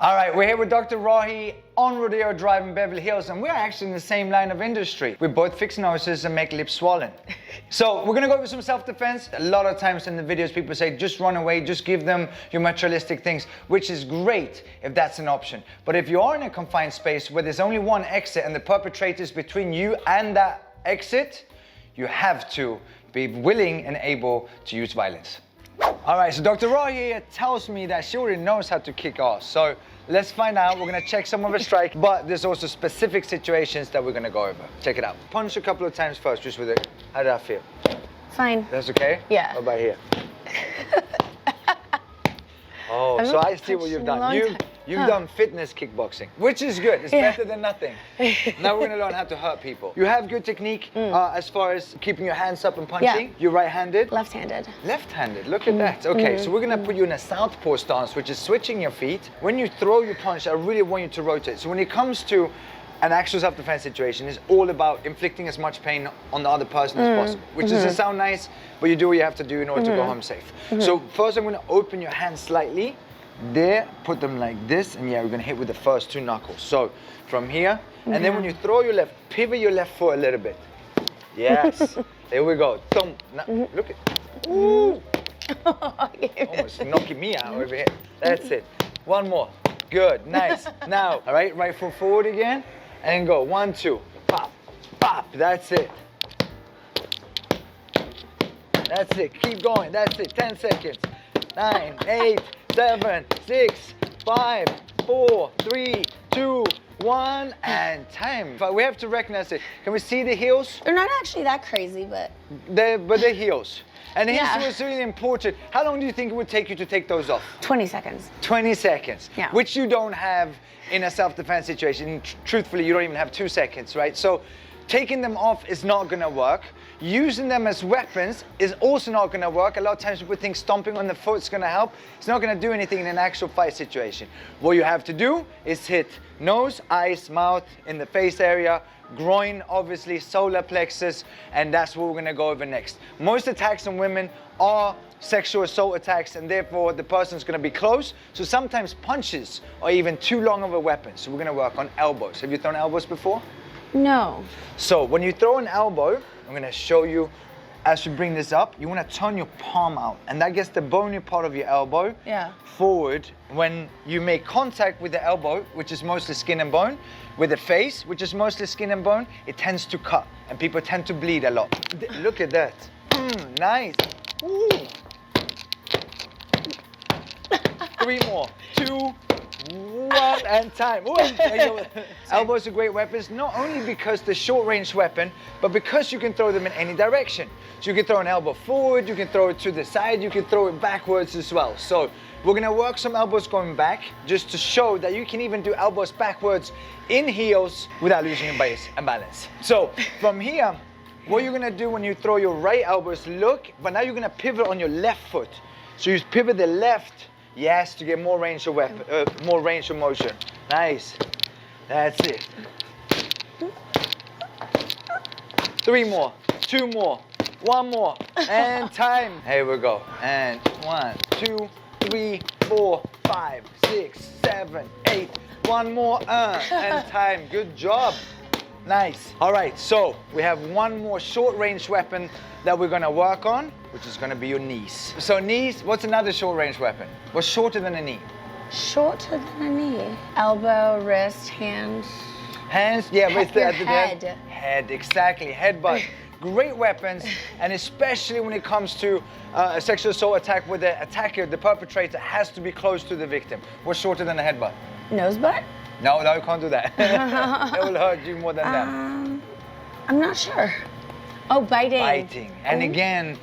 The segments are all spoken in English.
All right, we're here with Dr. Rahi on Rodeo Drive in Beverly Hills, and we're actually in the same line of industry. We both fix noses and make lips swollen. So we're gonna go over some self-defense. A lot of times in the videos, people say, just run away, just give them your materialistic things, which is great if that's an option. But if you are in a confined space where there's only one exit and the perpetrator is between you and that exit, you have to be willing and able to use violence. All right, so Dr. Rahi here tells me that she already knows how to kick ass. So let's find out. We're gonna check some of her strike, but there's also specific situations that we're gonna go over. Check it out. Punch a couple of times first, just with it. How did that feel? Fine. That's okay? Yeah. What about here? Oh, so I see what you've done. You've done fitness kickboxing, which is good. It's better than nothing. Now we're gonna learn how to hurt people. You have good technique as far as keeping your hands up and punching. Yeah. You're right-handed? Left-handed. Left-handed, look at that. Okay, so we're gonna put you in a southpaw stance, which is switching your feet. When you throw your punch, I really want you to rotate. So when it comes to an actual self-defense situation, it's all about inflicting as much pain on the other person as possible, which doesn't sound nice, but you do what you have to do in order to go home safe. So first I'm gonna open your hands slightly. There, put them like this, and yeah, we're gonna hit with the first two knuckles. So from here, and then when you throw your left, pivot your left foot a little bit. Yes, there we go. Thump. Look at, ooh. Almost knocking me out over here. That's it. One more. Good, nice. Now, all right, right foot forward again, and go. 1, 2, pop, pop. That's it. That's it. Keep going. That's it. 10 seconds. 9, 8, 7, 6, 5, 4, 3, 2, 1, and time. But we have to recognize it. Can we see the heels? They're not actually that crazy, but They're heels. And here's Yeah. what's really important. How long do you think it would take you to take those off? 20 seconds. 20 seconds, Yeah. which you don't have in a self-defense situation. Truthfully, you don't even have 2 seconds, right? So taking them off is not gonna work. Using them as weapons is also not gonna work. A lot of times people think stomping on the foot is gonna help. It's not gonna do anything in an actual fight situation. What you have to do is hit nose, eyes, mouth, in the face area, groin, obviously, solar plexus, and that's what we're gonna go over next. Most attacks on women are sexual assault attacks, and therefore the person's gonna be close. So sometimes punches are even too long of a weapon. So we're gonna work on elbows. Have you thrown elbows before? No. So when you throw an elbow, I'm gonna show you, as you bring this up, you wanna turn your palm out, and that gets the bony part of your elbow forward. When you make contact with the elbow, which is mostly skin and bone, with the face, which is mostly skin and bone, it tends to cut, and people tend to bleed a lot. Look at that. Nice. Ooh. 3 more. 2, 1, and time. Elbows are great weapons, not only because they're short-range weapon, but because you can throw them in any direction. So you can throw an elbow forward, you can throw it to the side, you can throw it backwards as well. So we're gonna work some elbows going back, just to show that you can even do elbows backwards in heels without losing your base and balance. So from here, what you're gonna do when you throw your right elbow is look, but now you're gonna pivot on your left foot. So you pivot the left, yes, to get more range of more range of motion. Nice. That's it. 3 more, 2 more, 1 more, and time. Here we go. And 1, 2, 3, 4, 5, 6, 7, 8. 1 more, and time. Good job. Nice. All right, so we have 1 more short-range weapon that we're gonna work on, which is gonna be your knees. So knees, what's another short-range weapon? What's shorter than a knee? Shorter than a knee. Elbow, wrist, hand. Hands, yeah, but it's Your at the head. Head, exactly, headbutt. Great weapons, and especially when it comes to a sexual assault attack where the attacker, the perpetrator, has to be close to the victim. What's shorter than a headbutt? Nose butt? No, you can't do that. It will hurt you more than that. I'm not sure. Oh, biting. Biting. And again,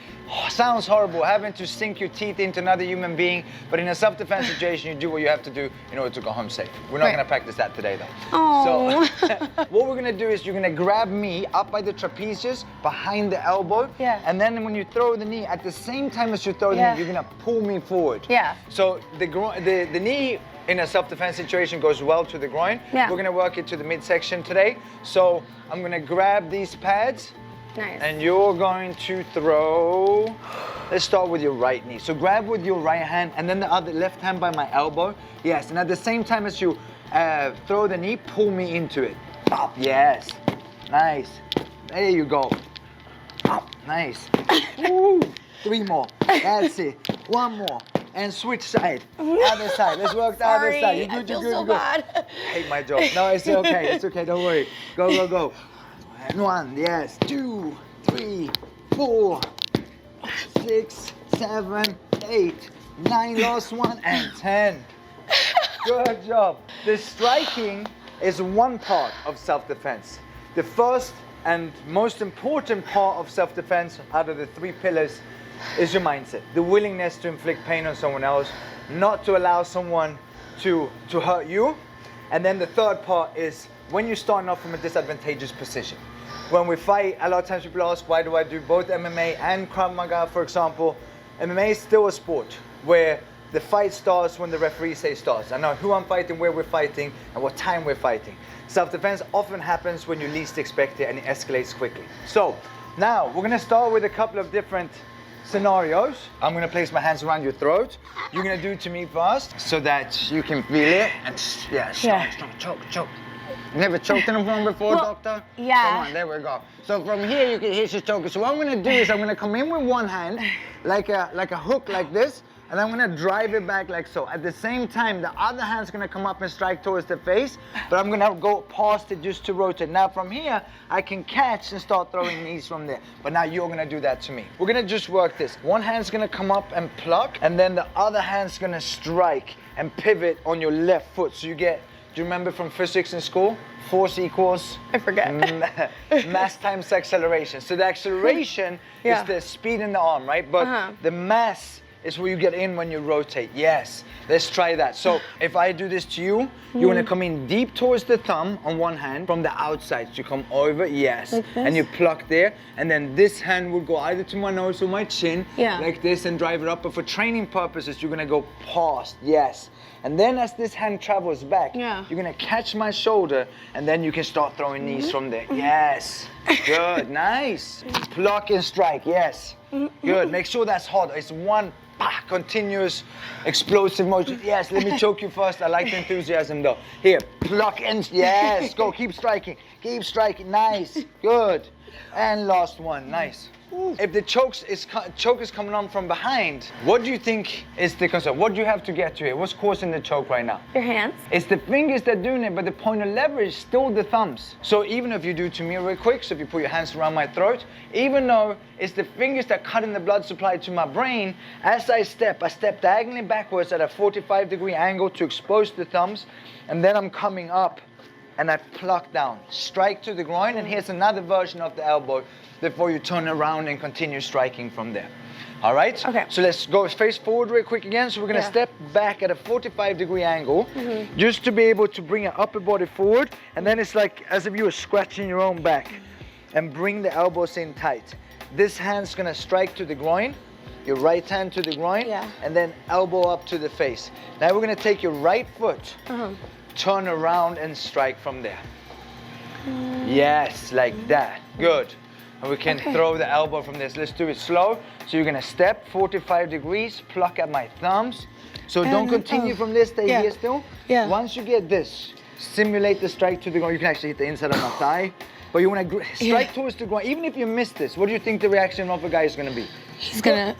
sounds horrible, having to sink your teeth into another human being, but in a self-defense situation, you do what you have to do in order to go home safe. We're not gonna practice that today though. Oh. So what we're gonna do is you're gonna grab me up by the trapezius, behind the elbow, and then when you throw the knee, at the same time as you throw the knee, you're gonna pull me forward. So the knee in a self-defense situation goes well to the groin. We're gonna work it to the midsection today. So I'm gonna grab these pads, Nice. And you're going to throw, let's start with your right knee. So grab with your right hand and then the other left hand by my elbow. Yes, and at the same time as you throw the knee, pull me into it. Up, yes. Nice. There you go. Up, nice. Woo. 3 more. That's it. 1 more. And switch side. Other side. Let's work the other side. You're good, I feel you're good, so you're good. bad. I hate my job. No, it's okay. It's okay. Don't worry. Go, go, go. And 1, yes. 2, 3, 4, 6, 7, 8, 9. Last one. And 10. Good job. The striking is one part of self-defense. The first and most important part of self-defense out of the 3 pillars is your mindset. The willingness to inflict pain on someone else, not to allow someone to hurt you. And then the third part is when you're starting off from a disadvantageous position. When we fight, a lot of times people ask, why do I do both MMA and Krav Maga, for example? MMA is still a sport where the fight starts when the referee says starts. I know who I'm fighting, where we're fighting, and what time we're fighting. Self-defense often happens when you least expect it and it escalates quickly. So now we're gonna start with a couple of different scenarios. I'm gonna place my hands around your throat. You're gonna do it to me first so that you can feel it. And yeah, choke. Never choked anyone before, doctor? Yeah. Come on, there we go. So from here you can hit your choker. So what I'm gonna do is I'm gonna come in with one hand, like a hook like this, and I'm gonna drive it back like so. At the same time, the other hand's gonna come up and strike towards the face, but I'm gonna go past it just to rotate. Now from here, I can catch and start throwing knees from there. But now you're gonna do that to me. We're gonna just work this. One hand's gonna come up and pluck, and then the other hand's gonna strike and pivot on your left foot. So you get, do you remember from physics in school? Force equals? I forget. Mass times acceleration. So the acceleration is the speed in the arm, right? But the mass is where you get in when you rotate. Yes, let's try that. So if I do this to you, you want to come in deep towards the thumb on one hand from the outside. So you come over, yes. Like and you pluck there. And then this hand will go either to my nose or my chin, like this, and drive it up. But for training purposes, you're going to go past, yes. And then as this hand travels back, you're gonna catch my shoulder and then you can start throwing knees from there. Yes, good, nice. Block and strike, yes. Good, make sure that's hard. It's one continuous explosive motion. Yes, let me choke you first. I like the enthusiasm though. Here, block and, yes, go, keep striking, nice, good. And last one, nice. If the choke is coming on from behind, what do you think is the concern? What do you have to get to here? What's causing the choke right now? Your hands. It's the fingers that are doing it, but the point of leverage is still the thumbs. So even if you do to me real quick, so if you put your hands around my throat, even though it's the fingers that cut in the blood supply to my brain, as I step diagonally backwards at a 45-degree angle to expose the thumbs, and then I'm coming up and I pluck down, strike to the groin, and here's another version of the elbow before you turn around and continue striking from there. All right? Okay. So let's go face forward real quick again. So we're gonna step back at a 45-degree angle, just to be able to bring your upper body forward, and then it's like as if you were scratching your own back, and bring the elbows in tight. This hand's gonna strike to the groin, your right hand to the groin, and then elbow up to the face. Now we're gonna take your right foot, turn around and strike from there. Yes, like that. Good. And we can throw the elbow from this. Let's do it slow. So you're gonna step 45 degrees, pluck at my thumbs. So don't continue from this, stay here still. Once you get this, simulate the strike to the groin. You can actually hit the inside of my thigh. But you wanna strike towards the groin. Even if you miss this, what do you think the reaction of a guy is gonna be? He's gonna,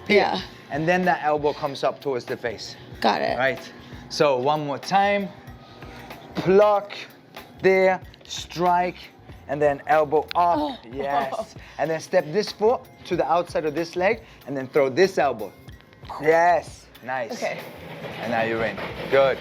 And then that elbow comes up towards the face. Got it. Right. So one more time. Pluck, there, strike, and then elbow up, yes. And then step this foot to the outside of this leg, and then throw this elbow. Yes, nice. Okay. And now you're in, good.